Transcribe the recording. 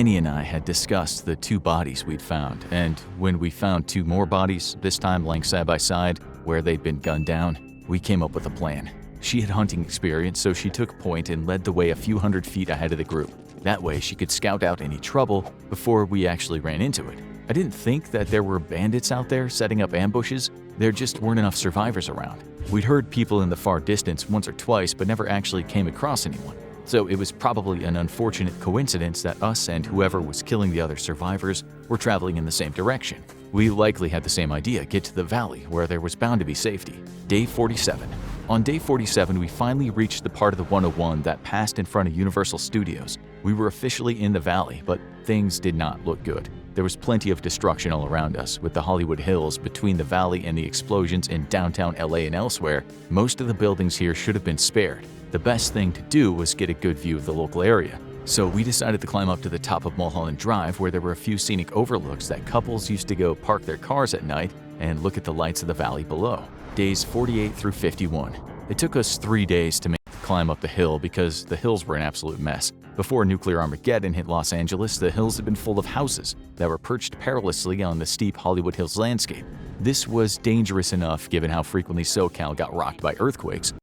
Annie and I had discussed the two bodies we'd found, and when we found two more bodies, this time lying side by side, where they'd been gunned down, we came up with a plan. She had hunting experience, so she took point and led the way a few hundred feet ahead of the group. That way, she could scout out any trouble before we actually ran into it. I didn't think that there were bandits out there setting up ambushes. There just weren't enough survivors around. We'd heard people in the far distance once or twice, but never actually came across anyone. So it was probably an unfortunate coincidence that us and whoever was killing the other survivors were traveling in the same direction. We likely had the same idea: get to the valley where there was bound to be safety. Day 47. On day 47, we finally reached the part of the 101 that passed in front of Universal Studios. We were officially in the valley, but things did not look good. There was plenty of destruction all around us, with the Hollywood Hills between the valley and the explosions in downtown LA and elsewhere. Most of the buildings here should have been spared. The best thing to do was get a good view of the local area. So we decided to climb up to the top of Mulholland Drive, where there were a few scenic overlooks that couples used to go park their cars at night and look at the lights of the valley below. Days 48 through 51. It took us 3 days to make the climb up the hill because the hills were an absolute mess. Before nuclear Armageddon hit Los Angeles, the hills had been full of houses that were perched perilously on the steep Hollywood Hills landscape. This was dangerous enough given how frequently SoCal got rocked by earthquakes,